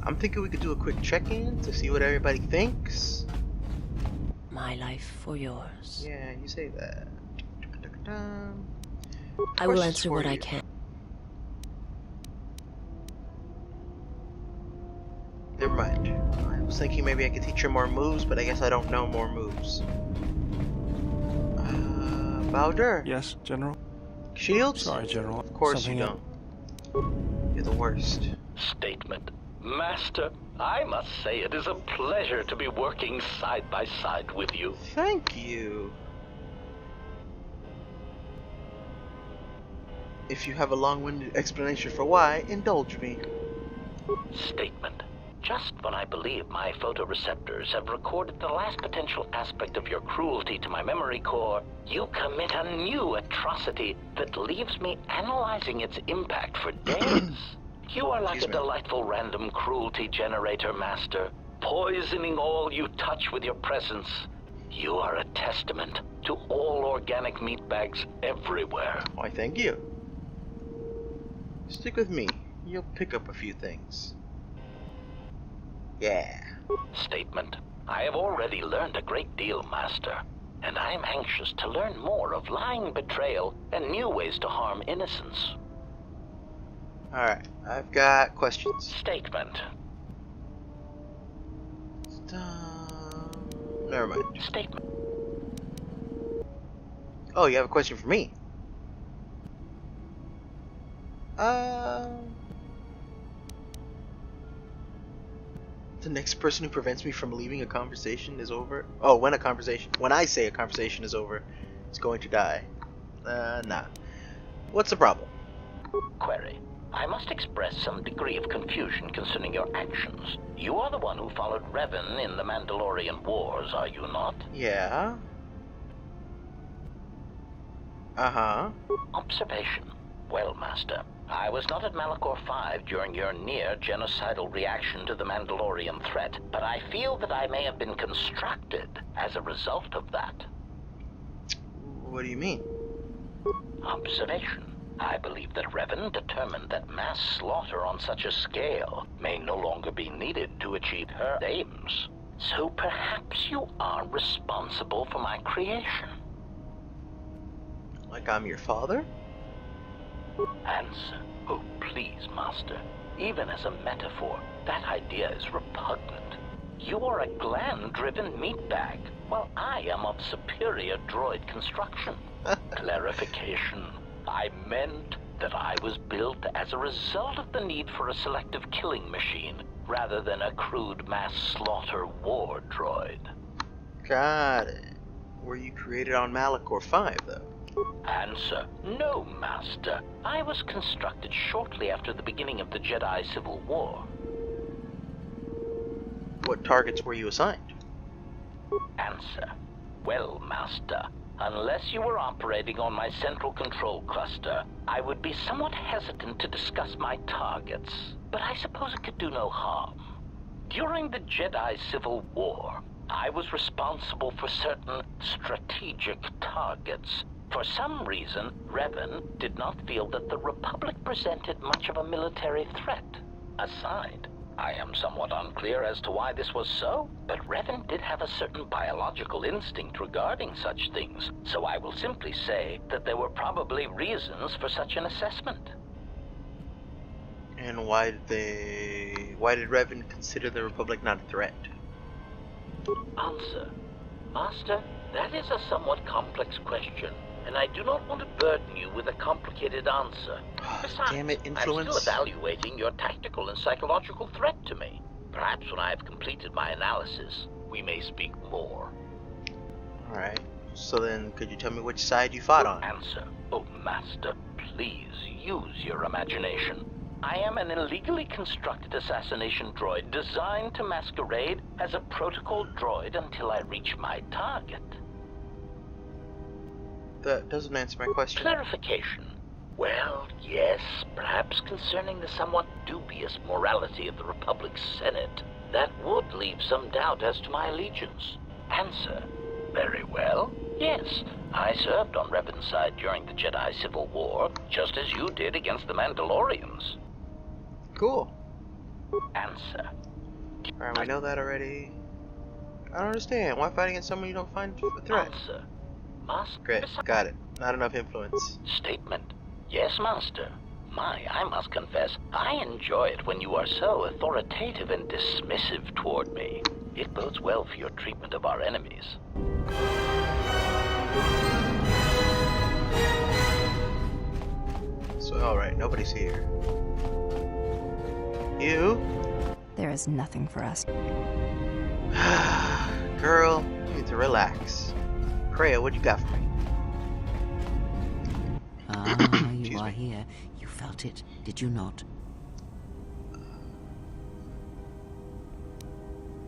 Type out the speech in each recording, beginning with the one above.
I'm thinking we could do a quick check-in to see what everybody thinks. My life for yours. Yeah, you say that. I will answer what I can. Never mind. I was thinking maybe I could teach her more moves, but I guess I don't know more moves. Bowder? Yes, General? Shields? Sorry, General. Of course Something you don't. You're the worst. Statement. Master, I must say it is a pleasure to be working side by side with you. Thank you. If you have a long-winded explanation for why, indulge me. Statement. Just when I believe my photoreceptors have recorded the last potential aspect of your cruelty to my memory core, you commit a new atrocity that leaves me analyzing its impact for days. You are like a delightful random cruelty generator, Master, poisoning all you touch with your presence. You are a testament to all organic meat bags everywhere. Why, thank you. Stick with me. You'll pick up a few things. Yeah. Statement. I have already learned a great deal, Master, and I am anxious to learn more of lying, betrayal, and new ways to harm innocence. Alright, I've got questions. Statement. Never mind. Statement. Oh, you have a question for me? The next person who prevents me from leaving a conversation is over. Oh, when I say a conversation is over, it's going to die. Nah. What's the problem? Query. I must express some degree of confusion concerning your actions. You are the one who followed Revan in the Mandalorian Wars, are you not? Yeah. Uh-huh. Observation. Well, Master, I was not at Malachor 5 during your near-genocidal reaction to the Mandalorian threat, but I feel that I may have been constructed as a result of that. What do you mean? Observation. I believe that Revan determined that mass slaughter on such a scale may no longer be needed to achieve her aims. So perhaps you are responsible for my creation. Like I'm your father? Answer. Oh, please, Master. Even as a metaphor, that idea is repugnant. You are a gland-driven meatbag, while I am of superior droid construction. Clarification. I meant that I was built as a result of the need for a selective killing machine, rather than a crude mass slaughter war droid. Got it. Were you created on Malachor 5, though? Answer. No, Master. I was constructed shortly after the beginning of the Jedi Civil War. What targets were you assigned? Answer. Well, Master, unless you were operating on my central control cluster, I would be somewhat hesitant to discuss my targets, but I suppose it could do no harm. During the Jedi Civil War, I was responsible for certain strategic targets. For some reason, Revan did not feel that the Republic presented much of a military threat. Aside, I am somewhat unclear as to why this was so, but Revan did have a certain biological instinct regarding such things, so I will simply say that there were probably reasons for such an assessment. And why did Revan consider the Republic not a threat? Answer. Master, that is a somewhat complex question, and I do not want to burden you with a complicated answer. Besides, Damn it, I'm influence. still evaluating your tactical and psychological threat to me. Perhaps when I have completed my analysis, we may speak more. Alright. So then, could you tell me which side you fought on? Answer. Oh, Master, please use your imagination. I am an illegally constructed assassination droid designed to masquerade as a protocol droid until I reach my target. That doesn't answer my question. Clarification. Well, yes, perhaps concerning the somewhat dubious morality of the Republic's Senate, that would leave some doubt as to my allegiance. Answer. Very well. Yes, I served on Revan's side during the Jedi Civil War, just as you did against the Mandalorians. Cool. Answer. Alright, we know that already. I don't understand. Why fight against someone you don't find a threat? Answer. Master. Great, got it. Not enough influence. Statement. Yes, Master. I must confess, I enjoy it when you are so authoritative and dismissive toward me. It bodes well for your treatment of our enemies. So, alright, nobody's here. You? There is nothing for us. Girl, you need to relax. Kreia, what you got for me? Ah, you Excuse are me. here. You felt it, did you not?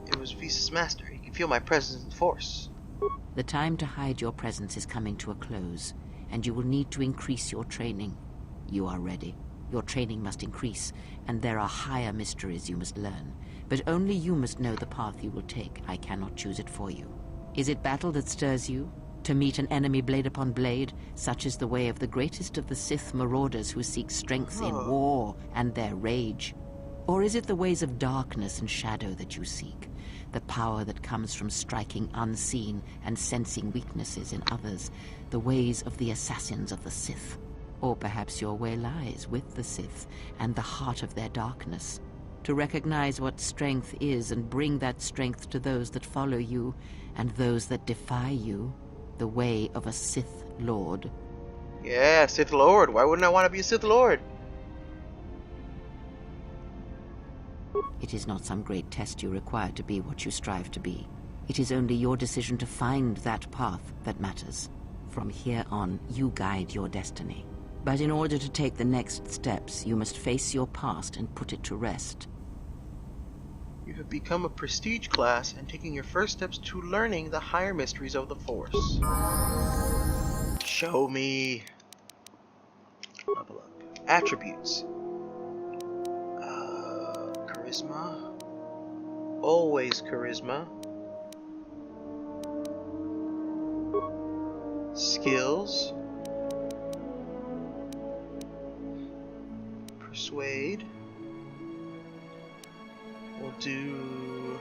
It was Visa's master. He can feel my presence in force. The time to hide your presence is coming to a close, and you will need to increase your training. You are ready. Your training must increase, and there are higher mysteries you must learn. But only you must know the path you will take. I cannot choose it for you. Is it battle that stirs you? To meet an enemy blade upon blade? Such is the way of the greatest of the Sith marauders who seek strength in war and their rage. Or is it the ways of darkness and shadow that you seek? The power that comes from striking unseen and sensing weaknesses in others? The ways of the assassins of the Sith? Or perhaps your way lies with the Sith and the heart of their darkness? To recognize what strength is and bring that strength to those that follow you and those that defy you? The way of a Sith Lord. Yeah, Sith Lord. Why wouldn't I want to be a Sith Lord? It is not some great test you require to be what you strive to be. It is only your decision to find that path that matters. From here on, you guide your destiny. But in order to take the next steps, you must face your past and put it to rest. You have become a prestige class and taking your first steps to learning the higher mysteries of the Force. Show me. Level up. Attributes. Charisma. Always charisma. Skills. Persuade. We'll do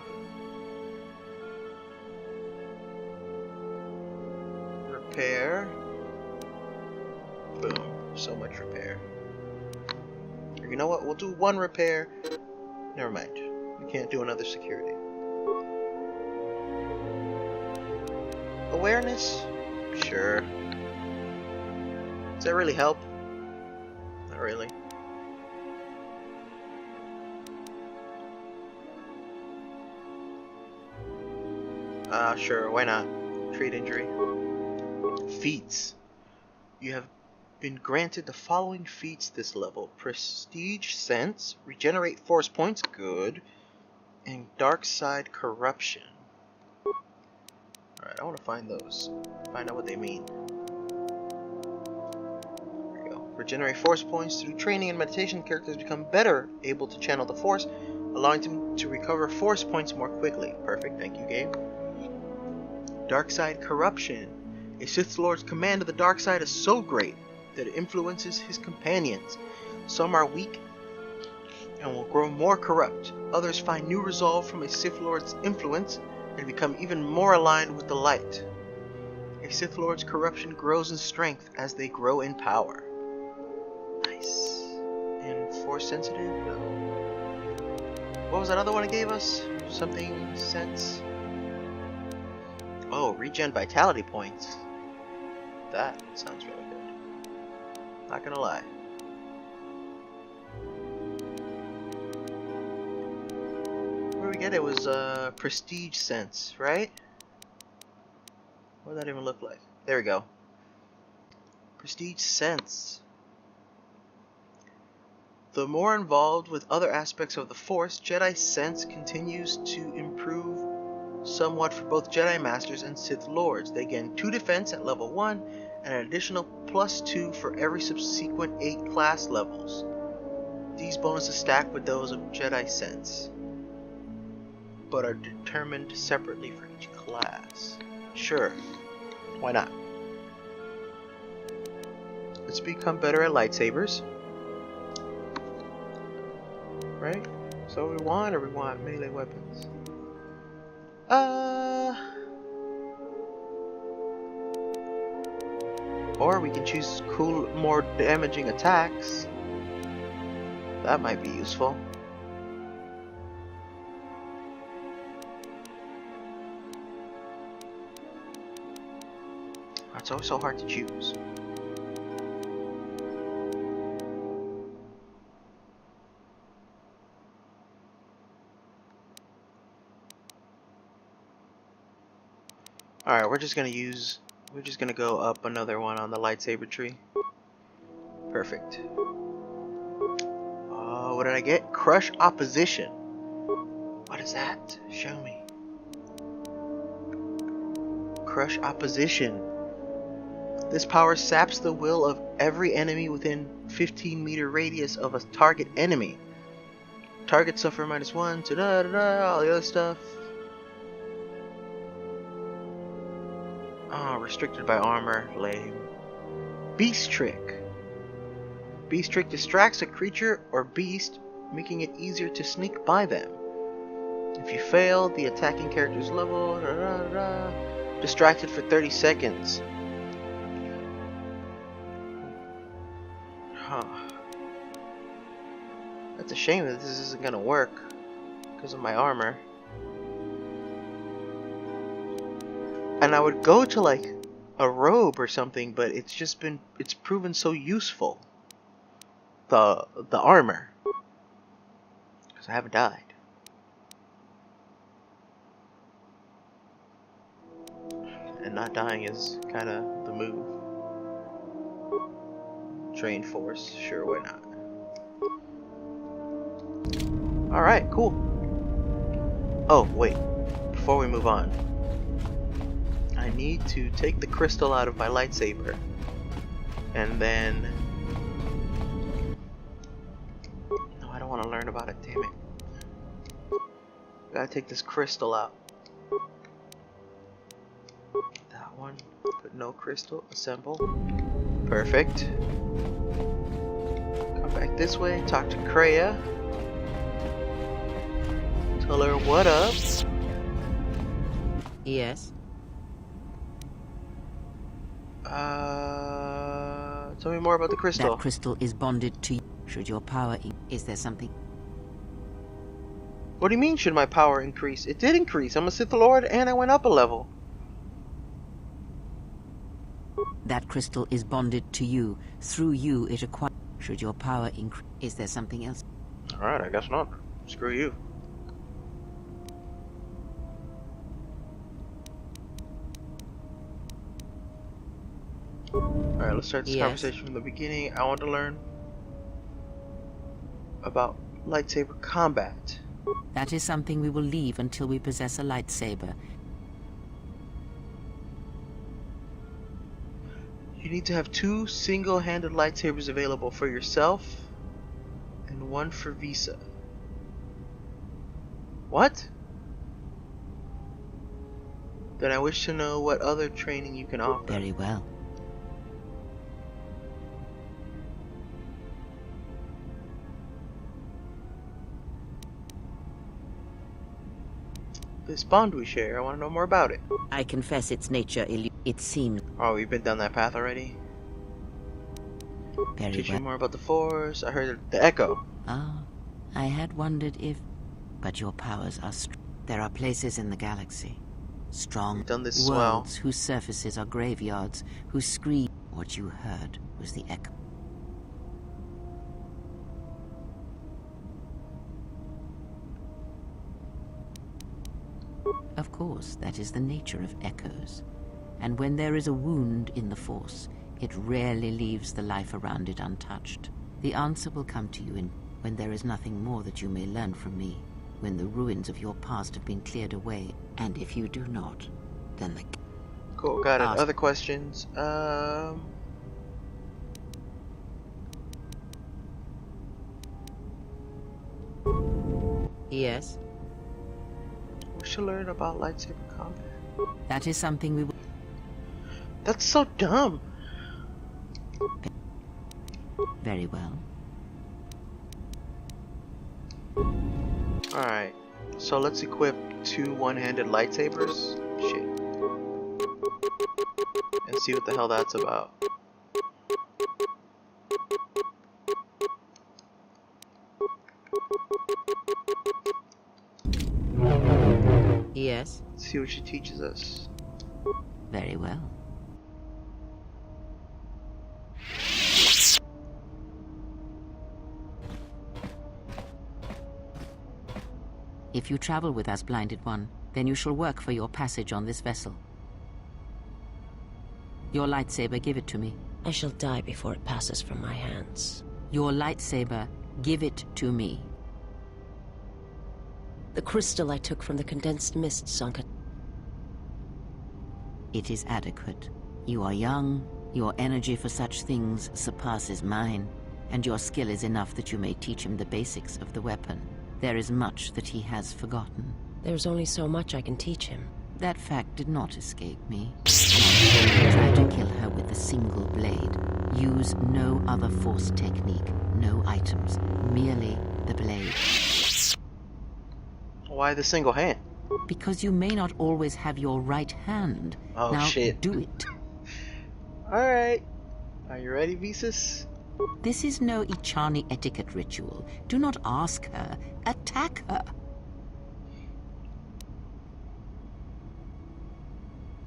repair. Boom. So much repair. You know what? We'll do one repair. Never mind. We can't do another security. Awareness? Sure. Does that really help? Not really. Sure, why not? Treat injury. Feats. You have been granted the following feats this level. Prestige Sense, Regenerate Force Points, good, and Dark Side Corruption. Alright, I want to find those. Find out what they mean. There we go. Regenerate Force Points. Through training and meditation, characters become better able to channel the Force, allowing them to recover Force Points more quickly. Perfect, thank you, game. Dark Side Corruption. A Sith Lord's command of the dark side is so great that it influences his companions. Some are weak and will grow more corrupt. Others find new resolve from a Sith Lord's influence and become even more aligned with the light. A Sith Lord's corruption grows in strength as they grow in power. Nice. And Force sensitive? No. What was that other one it gave us? Something sense? Oh, regen vitality points. That sounds really good. Not gonna lie. Where we get it was prestige sense, right? What did that even look like? There we go. Prestige sense. The more involved with other aspects of the Force, Jedi sense continues to improve somewhat for both Jedi Masters and Sith Lords. They gain 2 defense at level 1 and an additional +2 for every subsequent 8 class levels. These bonuses stack with those of Jedi Sense, but are determined separately for each class. Sure, why not? Let's become better at lightsabers. Right? So we want melee weapons? Or we can choose cool, more damaging attacks. That might be useful. It's always so hard to choose. Alright, we're just gonna go up another one on the lightsaber tree. Perfect. What did I get? Crush opposition. What is that? Show me. Crush opposition. This power saps the will of every enemy within 15-meter radius of a target enemy. Targets suffer -1 to all the other stuff. Oh, restricted by armor. Lame. Beast Trick. Beast Trick distracts a creature or beast, making it easier to sneak by them. If you fail, the attacking character's level. Distracted for 30 seconds. Huh. That's a shame that this isn't gonna work because of my armor. And I would go to like a robe or something, but it's proven so useful. The armor, because I haven't died. And not dying is kind of the move. Train force, sure, why not? Alright, cool. Oh, wait. Before we move on, I need to take the crystal out of my lightsaber. And then... No, I don't want to learn about it, damn it. Gotta take this crystal out. That one. Put no crystal. Assemble. Perfect. Come back this way. Talk to Kreia. Tell her what up. Yes. Tell me more about the crystal. That crystal is bonded to you. Should your power is there something? What do you mean, should my power increase? It did increase. I'm a Sith Lord and I went up a level. That crystal is bonded to you. Through you, it acquires. Should your power increase? Is there something else? Alright, I guess not. Screw you. Alright, let's start this conversation from the beginning. I want to learn about lightsaber combat. That is something we will leave until we possess a lightsaber. You need to have 2 single-handed lightsabers available for yourself and 1 for Visa. What? Then I wish to know what other training you can offer. Very well. This bond we share, I want to know more about it. I confess its nature. It seems. Oh, we've been down that path already. Very Teach well. you more about the Force. I heard the Echo. Ah, I had wondered if. But your powers are there are places in the galaxy, strong You've done this as well. worlds whose surfaces are graveyards, whose scream. What you heard was the echo. Of course, that is the nature of echoes. And when there is a wound in the Force, it rarely leaves the life around it untouched. The answer will come to you when there is nothing more that you may learn from me, when the ruins of your past have been cleared away, and if you do not, then the... Cool, got it. Other questions? Yes? We should learn about lightsaber combat. That is something we will... That's so dumb. Very well. Alright, so let's equip 2 one-handed lightsabers. Shit. And see what the hell that's about. Yes? Let's see what she teaches us. Very well. If you travel with us, Blinded One, then you shall work for your passage on this vessel. Your lightsaber, give it to me. I shall die before it passes from my hands. Your lightsaber, give it to me. The crystal I took from the condensed mist sunk it. It is adequate. You are young, your energy for such things surpasses mine, and your skill is enough that you may teach him the basics of the weapon. There is much that he has forgotten. There's only so much I can teach him. That fact did not escape me. Try to kill her with a single blade. Use no other force technique, no items, merely the blade. Why the single hand? Because you may not always have your right hand. Oh, now, shit. Do it. Alright. Are you ready, Visas? This is no Ichani etiquette ritual. Do not ask her. Attack her.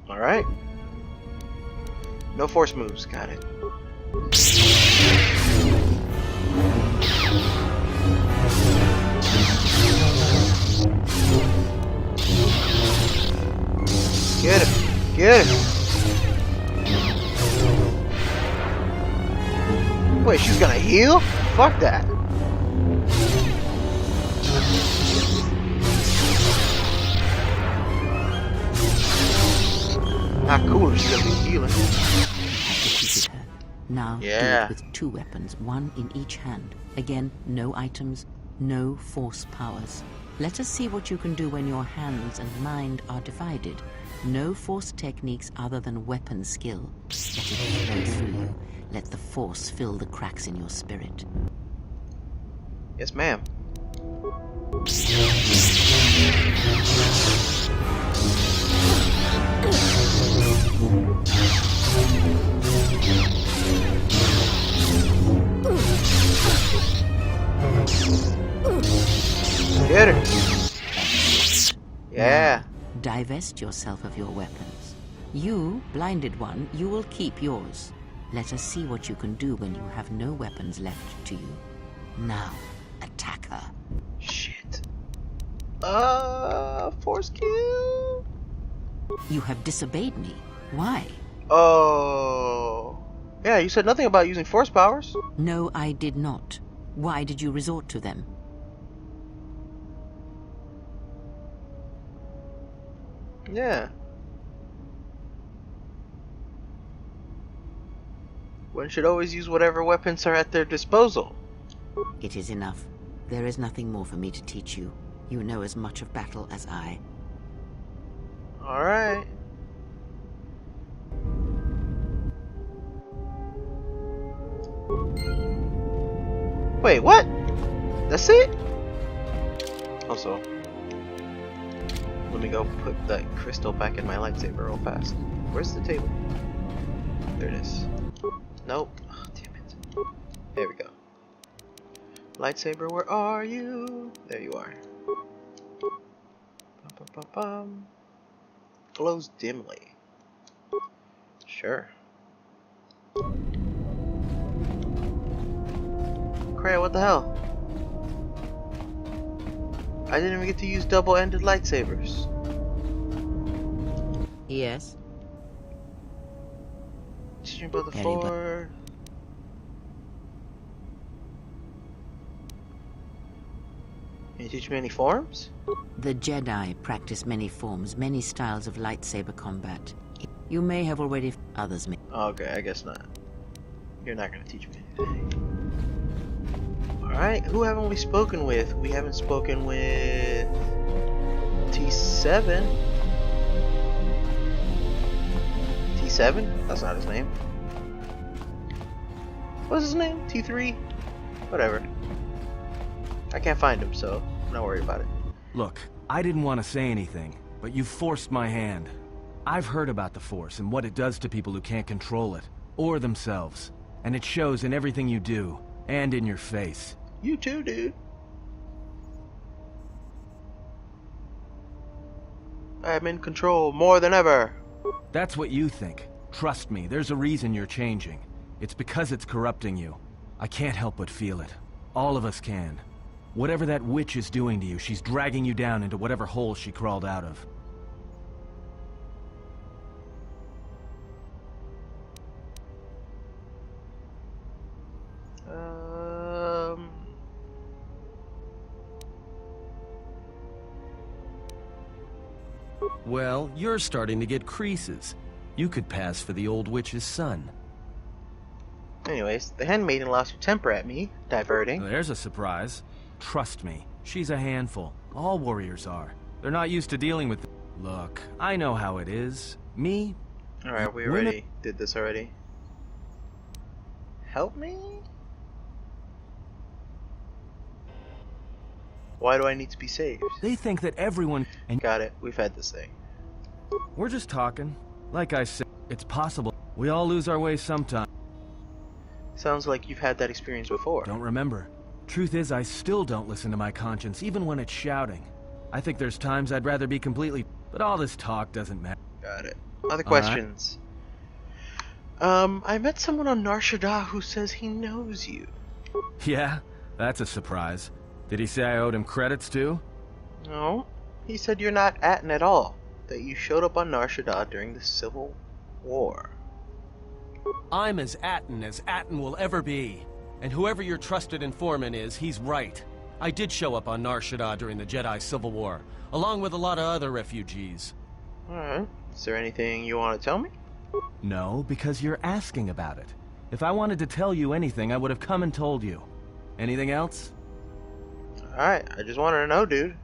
Alright. No force moves. Got it. Get him! Get him! Wait, she's gonna heal? Fuck that! Not cool if she's gonna be healing. Defeated her. Now Yeah. do it with 2 weapons, 1 in each hand. Again, no items, no force powers. Let us see what you can do when your hands and mind are divided. No force techniques other than weapon skill. Let it flow through you. Let the force fill the cracks in your spirit. Yes, ma'am. Get her. Yeah. Divest yourself of your weapons. You, Blinded One, you will keep yours. Let us see what you can do when you have no weapons left to you. Now, attack her. Shit. Force kill. You have disobeyed me. Why? Oh. Yeah, you said nothing about using force powers. No, I did not. Why did you resort to them? Yeah. One should always use whatever weapons are at their disposal. It is enough. There is nothing more for me to teach you. You know as much of battle as I. Alright. Wait, what? That's it? Also, let me go put that crystal back in my lightsaber real fast. Where's the table? There it is. Nope. Oh, damn it. There we go. Lightsaber, where are you? There you are. Bum, bum, bum, bum. Glows dimly. Sure. Crap, what the hell? I didn't even get to use double-ended lightsabers. Yes? Teaching about the Very Force. Can you teach me any forms? The Jedi practice many forms, many styles of lightsaber combat. You may have already... Others may... Okay, I guess not. You're not gonna teach me anything. Alright, who haven't we spoken with? We haven't spoken with... T7? T7? That's not his name. What's his name? T3? Whatever. I can't find him, so I'm not worried about it. Look, I didn't want to say anything, but you forced my hand. I've heard about the Force and what it does to people who can't control it, or themselves. And it shows in everything you do, and in your face. You too, dude. I'm in control more than ever. That's what you think. Trust me, there's a reason you're changing. It's because it's corrupting you. I can't help but feel it. All of us can. Whatever that witch is doing to you, she's dragging you down into whatever hole she crawled out of. Well, you're starting to get creases. You could pass for the old witch's son. Anyways, the handmaiden lost her temper at me, diverting. There's a surprise. Trust me, she's a handful. All warriors are. They're not used to dealing with... Look, I know how it is. Me? Alright, we already did this already. Help me? Why do I need to be saved? They think that everyone... And Got it, we've had this thing. we're just talking. Like I said, it's possible. We all lose our way sometime. Sounds like you've had that experience before. Don't remember. Truth is, I still don't listen to my conscience, even when it's shouting. I think there's times I'd rather be completely... But all this talk doesn't matter. Got it. Other questions? I met someone on Nar Shaddaa who says he knows you. Yeah? That's a surprise. Did he say I owed him credits too? No. He said you're not Atten at all. That you showed up on Nar Shaddaa during the Civil War. I'm as Atten will ever be. And whoever your trusted informant is, he's right. I did show up on Nar Shaddaa during the Jedi Civil War, along with a lot of other refugees. Alright. Is there anything you want to tell me? No, because you're asking about it. If I wanted to tell you anything, I would have come and told you. Anything else? Alright, I just wanted to know, dude.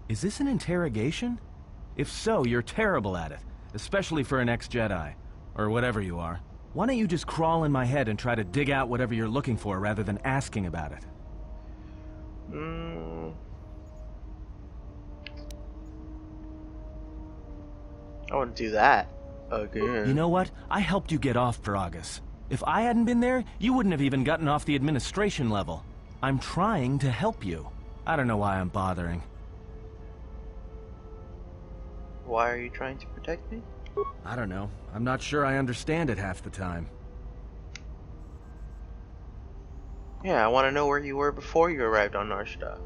Is this an interrogation? If so, you're terrible at it, especially for an ex-Jedi, or whatever you are. Why don't you just crawl in my head and try to dig out whatever you're looking for rather than asking about it? I wouldn't do that again. You know what? I helped you get off Peragus. If I hadn't been there, you wouldn't have even gotten off the administration level. I'm trying to help you. I don't know why I'm bothering. Why are you trying to protect me? I don't know. I'm not sure I understand it half the time. Yeah, I want to know where you were before you arrived on Nar Shaddaa.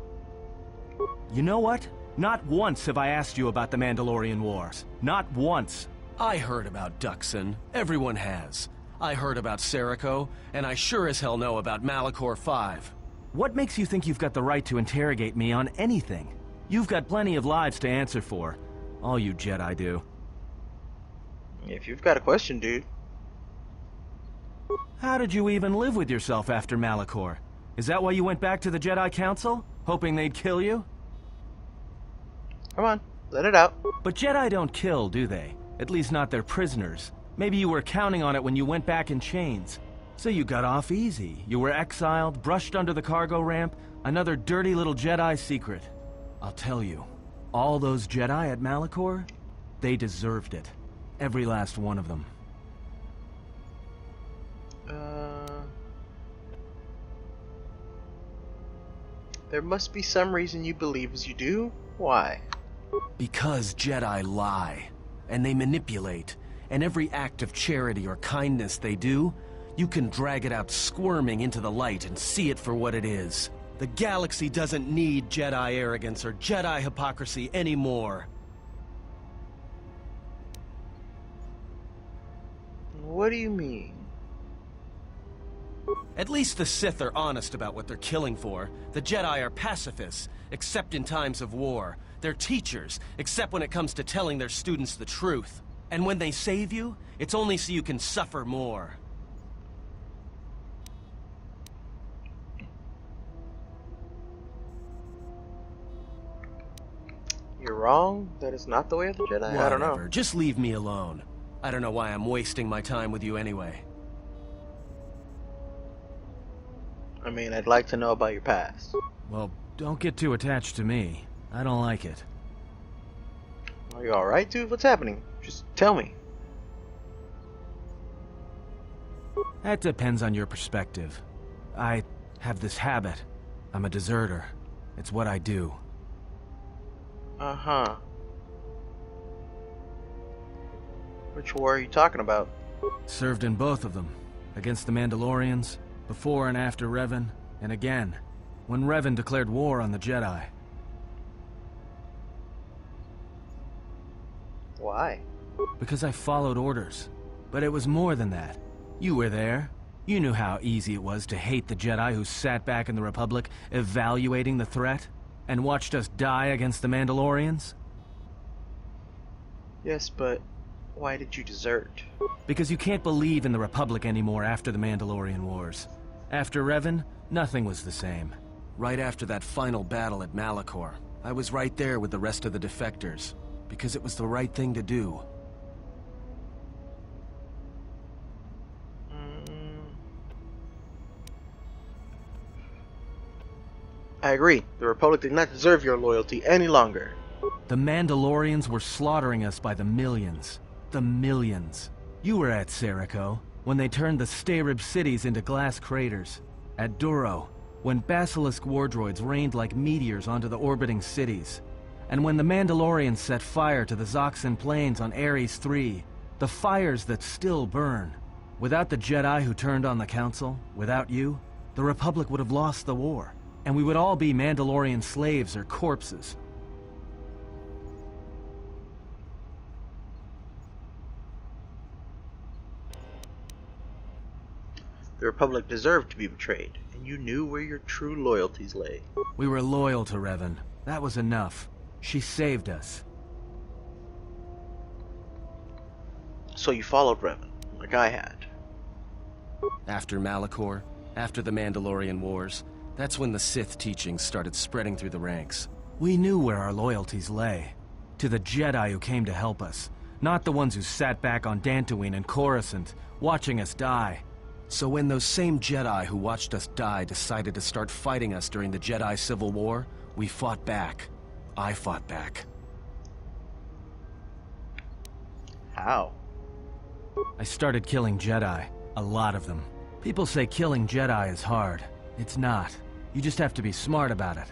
You know what? Not once have I asked you about the Mandalorian Wars. Not once. I heard about Duxon. Everyone has. I heard about Serico, and I sure as hell know about Malachor 5. What makes you think you've got the right to interrogate me on anything? You've got plenty of lives to answer for. All you Jedi do. If you've got a question, dude. How did you even live with yourself after Malachor? Is that why you went back to the Jedi Council? Hoping they'd kill you? Come on, let it out. But Jedi don't kill, do they? At least not their prisoners. Maybe you were counting on it when you went back in chains. So you got off easy. You were exiled, brushed under the cargo ramp, another dirty little Jedi secret. I'll tell you, all those Jedi at Malachor, they deserved it. Every last one of them. There must be some reason you believe as you do. Why? Because Jedi lie, and they manipulate, and every act of charity or kindness they do, you can drag it out squirming into the light and see it for what it is. The galaxy doesn't need Jedi arrogance or Jedi hypocrisy anymore. What do you mean? At least the Sith are honest about what they're killing for. The Jedi are pacifists, except in times of war. They're teachers, except when it comes to telling their students the truth. And when they save you, it's only so you can suffer more. You're wrong. That is not the way of the Jedi. I don't know. Whatever, just leave me alone. I don't know why I'm wasting my time with you anyway. I mean, I'd like to know about your past. Well, don't get too attached to me. I don't like it. Are you alright, dude? What's happening? Just tell me. That depends on your perspective. I have this habit. I'm a deserter. It's what I do. Uh-huh. Which war are you talking about? Served in both of them. Against the Mandalorians, before and after Revan, and again, when Revan declared war on the Jedi. Why? Because I followed orders. But it was more than that. You were there. You knew how easy it was to hate the Jedi who sat back in the Republic, evaluating the threat, and watched us die against the Mandalorians. Yes, but why did you desert? Because you can't believe in the Republic anymore after the Mandalorian Wars. After Revan, nothing was the same. Right after that final battle at Malachor, I was right there with the rest of the defectors, because it was the right thing to do. I agree. The Republic did not deserve your loyalty any longer. The Mandalorians were slaughtering us by the millions. The millions. You were at Serico, when they turned the Starib cities into glass craters. At Duro, when Basilisk war droids rained like meteors onto the orbiting cities. And when the Mandalorians set fire to the Zoxan plains on Ares III, the fires that still burn. Without the Jedi who turned on the Council, without you, the Republic would have lost the war. And we would all be Mandalorian slaves or corpses. The Republic deserved to be betrayed, and you knew where your true loyalties lay. We were loyal to Revan. That was enough. She saved us. So you followed Revan, like I had. After Malachor, after the Mandalorian Wars, that's when the Sith teachings started spreading through the ranks. We knew where our loyalties lay. To the Jedi who came to help us. Not the ones who sat back on Dantooine and Coruscant, watching us die. So when those same Jedi who watched us die decided to start fighting us during the Jedi Civil War, we fought back. I fought back. How? I started killing Jedi. A lot of them. People say killing Jedi is hard. It's not. You just have to be smart about it.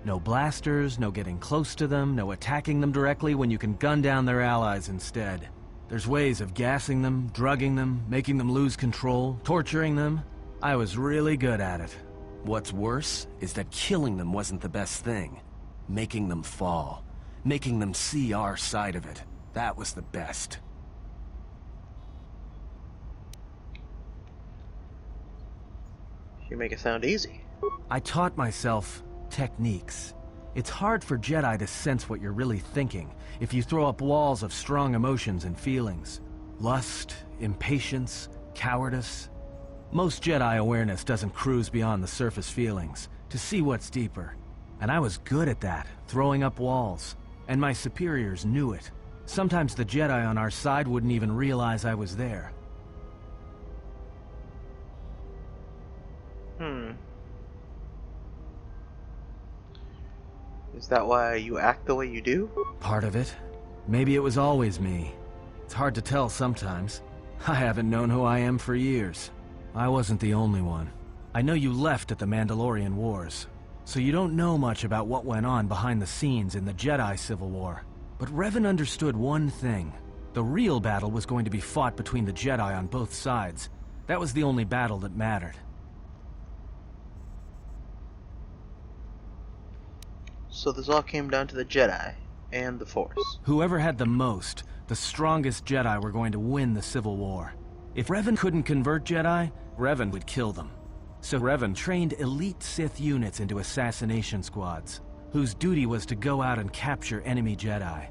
No blasters, no getting close to them, no attacking them directly when you can gun down their allies instead. There's ways of gassing them, drugging them, making them lose control, torturing them. I was really good at it. What's worse is that killing them wasn't the best thing. Making them fall. Making them see our side of it. That was the best. You make it sound easy. I taught myself techniques. It's hard for Jedi to sense what you're really thinking if you throw up walls of strong emotions and feelings. Lust, impatience, cowardice. Most Jedi awareness doesn't cruise beyond the surface feelings, to see what's deeper. And I was good at that, throwing up walls. And my superiors knew it. Sometimes the Jedi on our side wouldn't even realize I was there. Is that why you act the way you do? Part of it. Maybe it was always me. It's hard to tell sometimes. I haven't known who I am for years. I wasn't the only one. I know you left at the Mandalorian Wars, so you don't know much about what went on behind the scenes in the Jedi Civil War. But Revan understood one thing. The real battle was going to be fought between the Jedi on both sides. That was the only battle that mattered. So this all came down to the Jedi and the Force. Whoever had the most, the strongest Jedi were going to win the Civil War. If Revan couldn't convert Jedi, Revan would kill them. So Revan trained elite Sith units into assassination squads, whose duty was to go out and capture enemy Jedi.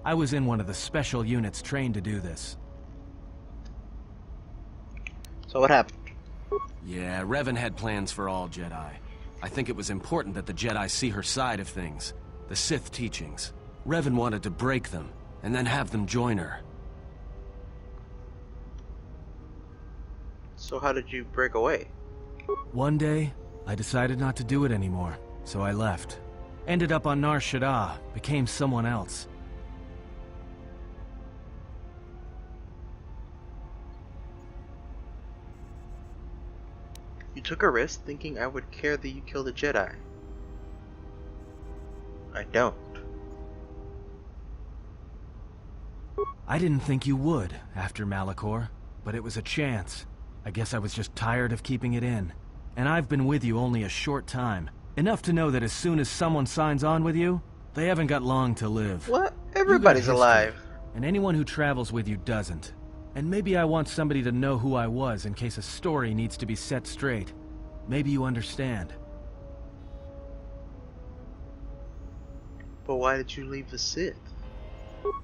I was in one of the special units trained to do this. So what happened? Yeah, Revan had plans for all Jedi. I think it was important that the Jedi see her side of things, the Sith teachings. Revan wanted to break them, and then have them join her. So how did you break away? One day, I decided not to do it anymore, so I left. Ended up on Nar Shaddaa, became someone else. You took a risk thinking I would care that you killed a Jedi. I don't. I didn't think you would, after Malachor, but it was a chance. I guess I was just tired of keeping it in. And I've been with you only a short time. Enough to know that as soon as someone signs on with you, they haven't got long to live. What? You got Everybody's history, alive. And anyone who travels with you doesn't. And maybe I want somebody to know who I was in case a story needs to be set straight. Maybe you understand. But why did you leave the Sith?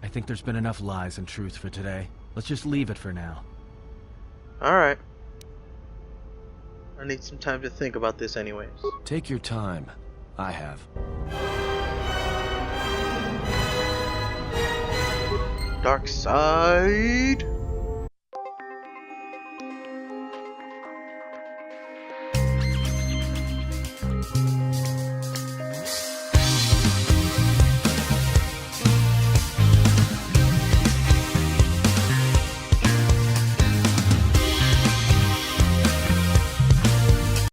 I think there's been enough lies and truth for today. Let's just leave it for now. Alright. I need some time to think about this anyways. Take your time. I have. Dark side.